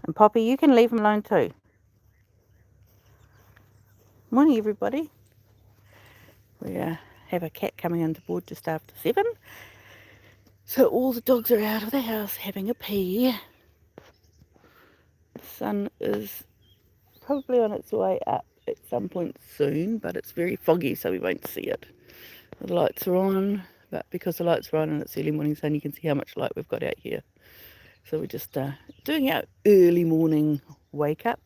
And Poppy, you can leave him alone too. Morning, everybody. We have a cat coming into board just after 7. So all the dogs are out of the house having a pee. The sun is probably on its way up at some point soon, but it's very foggy, so we won't see it. The lights are on, but because the lights are on and it's early morning sun, you can see how much light we've got out here. So we're just doing our early morning wake up.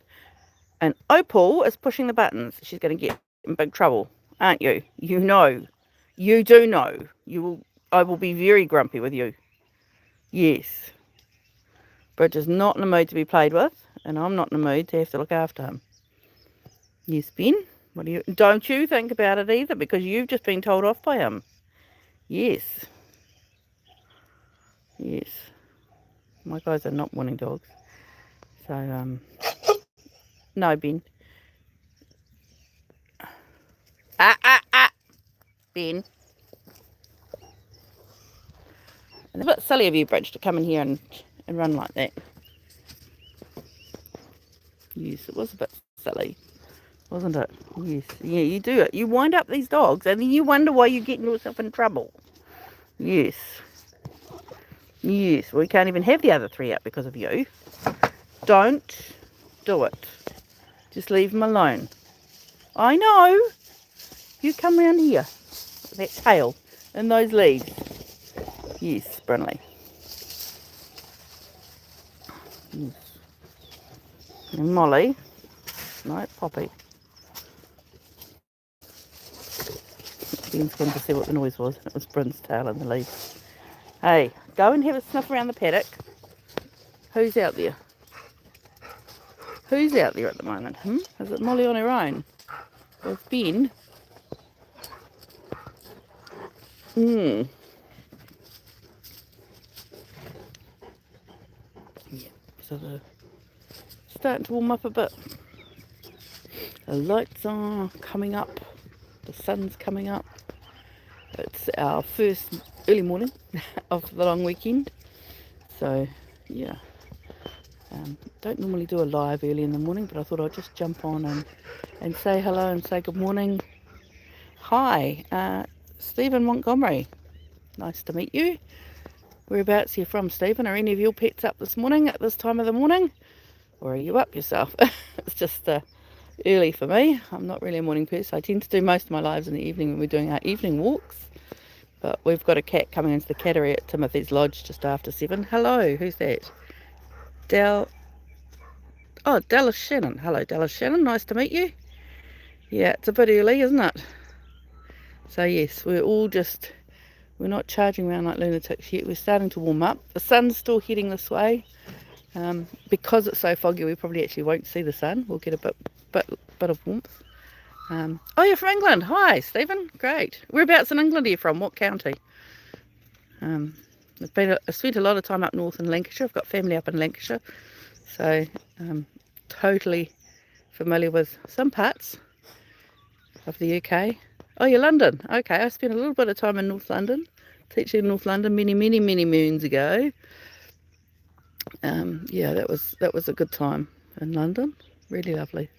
And Opal is pushing the buttons. She's going to get in big trouble, aren't you? You know. You do know. I will be very grumpy with you. Yes. Bridge is not in the mood to be played with, and I'm not in the mood to have to look after him. Yes, Ben? Don't you think about it either, because you've just been told off by him. Yes. Yes. My guys are not wanting dogs. So, no, Ben. Ben. And it's a bit silly of you, Bridge, to come in here and run like that. Yes, it was a bit silly, wasn't it? Yes. Yeah, you do it. You wind up these dogs and then you wonder why you're getting yourself in trouble. Yes. Yes, we can't even have the other 3 out because of you. Don't do it. Just leave them alone. I know. You come round here. That tail and those leaves. Yes, Brinley. Yes. And Molly. No, Poppy. Ben's going to see what the noise was. It was Bryn's tail in the leaves. Hey, go and have a sniff around the paddock. Who's out there? Who's out there at the moment? Is it Molly on her own? Or Ben? Yeah, so they're starting to warm up a bit. The lights are coming up. The sun's coming up. It's our first early morning of the long weekend. So, yeah. Don't normally do a live early in the morning, but I thought I'd just jump on and say hello and say good morning. Hi, Stephen Montgomery. Nice to meet you. Whereabouts are you from, Stephen? Are any of your pets up this morning at this time of the morning? Or are you up yourself? It's just early for me. I'm not really a morning person. I tend to do most of my lives in the evening when we're doing our evening walks. But we've got a cat coming into the cattery at Timothy's Lodge just after 7. Hello, who's that? Dallas Shannon. Hello, Dallas Shannon. Nice to meet you. Yeah, it's a bit early, isn't it? So yes, we're not charging around like lunatics yet. We're starting to warm up. The sun's still heading this way. Because it's so foggy, we probably actually won't see the sun. We'll get a bit of warmth. Oh, you're from England. Hi, Stephen. Great. Whereabouts in England are you from? What county? I've spent a lot of time up north in Lancashire. I've got family up in Lancashire. So totally familiar with some parts of the UK. Oh, you're London. Okay, I spent a little bit of time in North London, teaching in North London many moons ago. Yeah, that was a good time in London. Really lovely.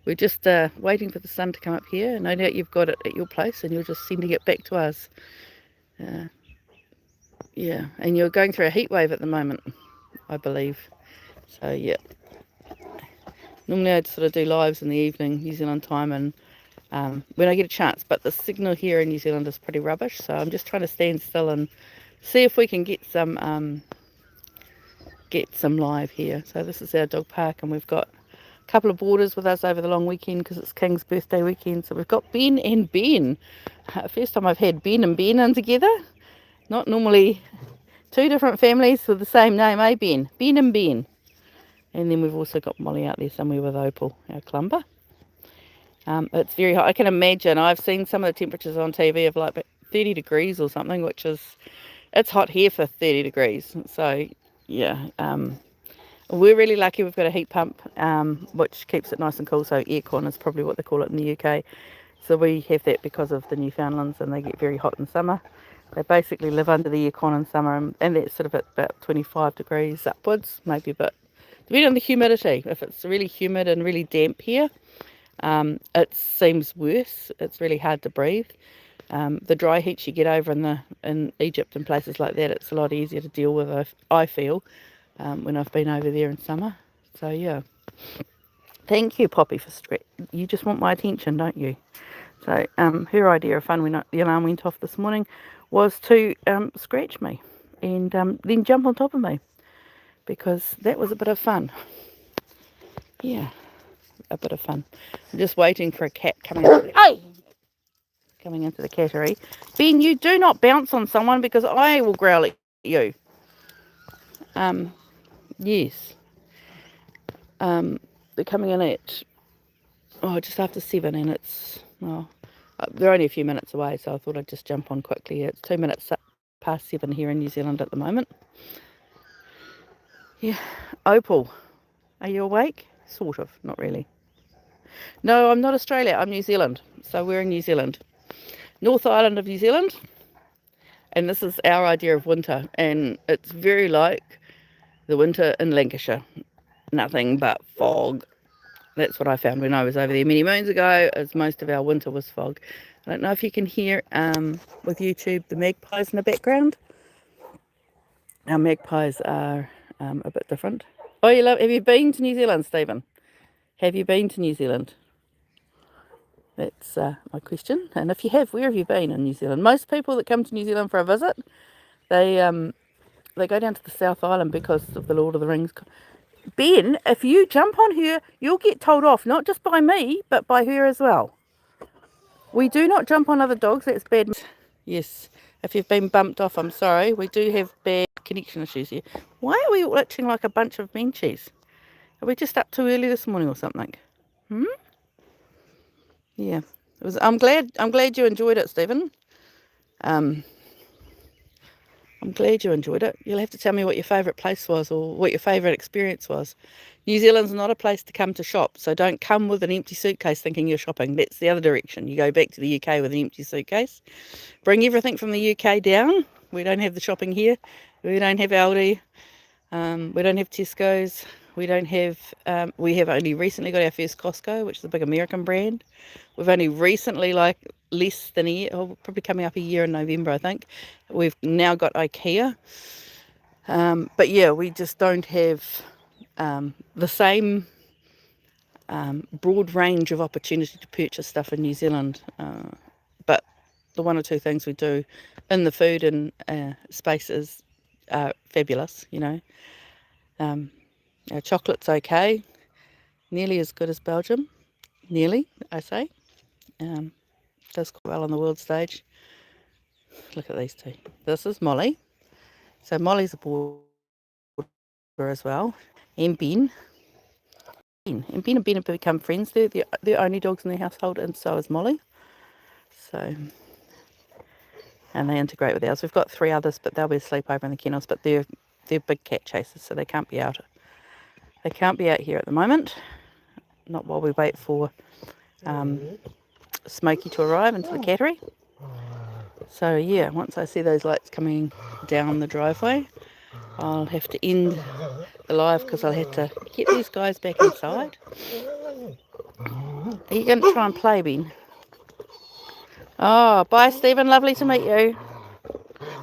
We're just waiting for the sun to come up here. No doubt you've got it at your place and you're just sending it back to us. Yeah, and you're going through a heat wave at the moment, I believe. So, yeah. Normally I'd sort of do lives in the evening, New Zealand time, and when I get a chance. But the signal here in New Zealand is pretty rubbish. So I'm just trying to stand still and see if we can get some live here. So this is our dog park, and we've got a couple of boarders with us over the long weekend because it's King's birthday weekend. So we've got Ben and Ben. First time I've had Ben and Ben in together. Not normally 2 different families with the same name, eh, Ben? Ben and Ben. And then we've also got Molly out there somewhere with Opal, our clumber. It's very hot. I can imagine. I've seen some of the temperatures on TV of like 30 degrees or something, which is, it's hot here for 30 degrees. So, yeah. We're really lucky we've got a heat pump, which keeps it nice and cool. So aircon is probably what they call it in the UK. So we have that because of the Newfoundlands, and they get very hot in summer. They basically live under the aircon in summer, and that's sort of at about 25 degrees upwards, maybe a bit Depending on the humidity. If it's really humid and really damp here, it seems worse. It's really hard to breathe. The dry heat you get over in Egypt and places like that, it's a lot easier to deal with, I feel, when I've been over there in summer. So yeah. Thank you, Poppy, for you just want my attention, don't you? So her idea of fun when the alarm went off this morning was to scratch me and then jump on top of me, because that was a bit of fun. Yeah, a bit of fun. I'm just waiting for a cat coming into the cattery. Ben, you do not bounce on someone, because I will growl at you. Yes. They're coming in at just after 7, and it's they're only a few minutes away, so I thought I'd just jump on quickly. It's 2 minutes past 7 here in New Zealand at the moment. Yeah. Opal, are you awake? Sort of, not really. No, I'm not Australia, I'm New Zealand. So we're in New Zealand. North Island of New Zealand. And this is our idea of winter. And it's very like the winter in Lancashire. Nothing but fog. That's what I found when I was over there many moons ago, as most of our winter was fog. I don't know if you can hear with YouTube the magpies in the background. Our magpies are a bit different. Oh, have you been to New Zealand, Stephen? Have you been to New Zealand? That's my question. And if you have, where have you been in New Zealand? Most people that come to New Zealand for a visit, they go down to the South Island because of the Lord of the Rings. Ben, if you jump on her, you'll get told off, not just by me, but by her as well. We do not jump on other dogs. That's bad. Yes, if you've been bumped off, I'm sorry. We do have bad connection issues here. Why are we looking like a bunch of benchies? Are we just up too early this morning or something? Yeah. I'm glad you enjoyed it, Stephen. I'm glad you enjoyed it. You'll have to tell me what your favourite place was, or what your favourite experience was. New Zealand's not a place to come to shop, so don't come with an empty suitcase thinking you're shopping. That's the other direction. You go back to the UK with an empty suitcase. Bring everything from the UK down. We don't have the shopping here. We don't have Aldi. We don't have Tesco's. We have only recently got our first Costco, which is a big American brand. We've only recently, less than a year, probably coming up a year in November, I think, we've now got IKEA. But yeah, we just don't have the same broad range of opportunity to purchase stuff in New Zealand. But the one or two things we do in the food and spaces are fabulous, Our chocolate's okay, nearly as good as Belgium. Nearly, I say. Does quite well on the world stage. Look at these two. This is Molly. So Molly's a border as well. And Ben. And Ben have become friends. They're the only dogs in their household, and so is Molly. So, and they integrate with ours. We've got 3 others, but they'll be asleep over in the kennels. But they're big cat chasers, so they can't be out. They can't be out here at the moment. Not while we wait for Smokey to arrive into the cattery. So yeah, once I see those lights coming down the driveway, I'll have to end the live, because I'll have to get these guys back inside. Are you going to try and play, Ben? Oh, bye, Stephen. Lovely to meet you.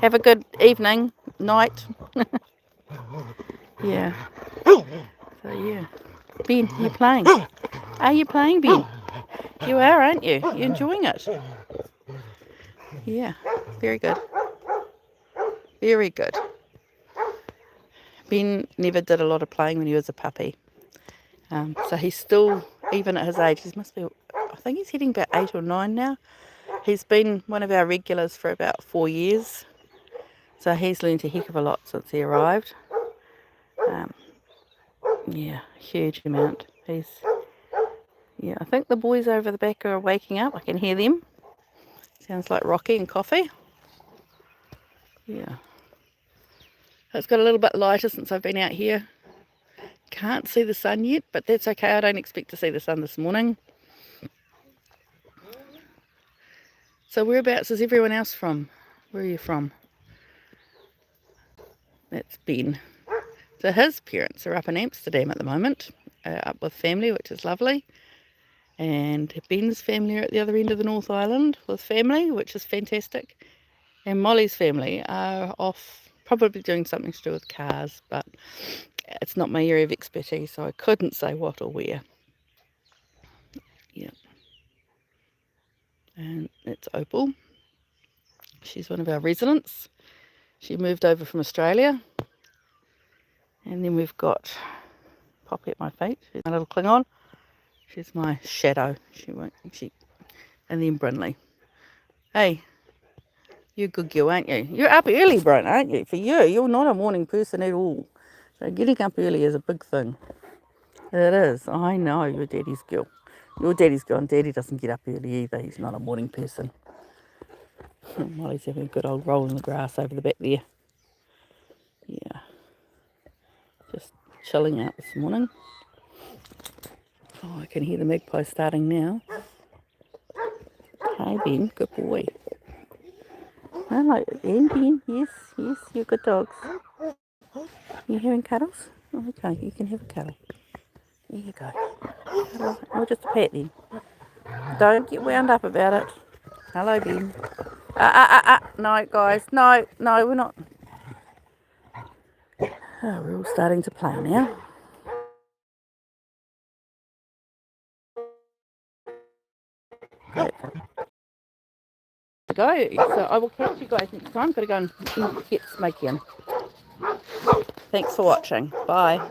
Have a good evening, night. Yeah. So yeah. Ben, you playing? Are you playing, Ben? You are, aren't you? You're enjoying it. Yeah. Very good. Very good. Ben never did a lot of playing when he was a puppy. So he's still, even at his age, I think he's hitting about 8 or 9 now. He's been one of our regulars for about 4 years. So he's learned a heck of a lot since he arrived. Yeah, huge amount. I think the boys over the back are waking up. I can hear them. Sounds like Rocky and Coffee. Yeah. It's got a little bit lighter since I've been out here. Can't see the sun yet, but that's okay. I don't expect to see the sun this morning. So whereabouts is everyone else from? Where are you from? That's Ben. So his parents are up in Amsterdam at the moment, up with family, which is lovely. And Ben's family are at the other end of the North Island with family, which is fantastic. And Molly's family are off, probably doing something to do with cars, but it's not my area of expertise, so I couldn't say what or where. Yeah. And it's Opal. She's one of our residents. She moved over from Australia. And then we've got Poppy at my feet. She's my little Klingon. She's my shadow. And then Brinley. Hey, you're a good girl, aren't you? You're up early, Bryn, aren't you? For you, you're not a morning person at all. So getting up early is a big thing. It is. I know, you're Daddy's girl. You're Daddy's girl, and Daddy doesn't get up early either. He's not a morning person. Molly's having a good old roll in the grass over the back there. Yeah. Just chilling out this morning. Oh, I can hear the magpie starting now. Hey, Ben, good boy. Hello, Ben. Yes, you're good dogs. You having cuddles? Oh, okay, you can have a cuddle. There you go. Cuddle. Or just a pat then. Don't get wound up about it. Hello, Ben. No, guys. No, we're not. Oh, we're all starting to play now. Great. Go. So I will catch you guys next time. Got to go and get Smokey in. Thanks for watching. Bye.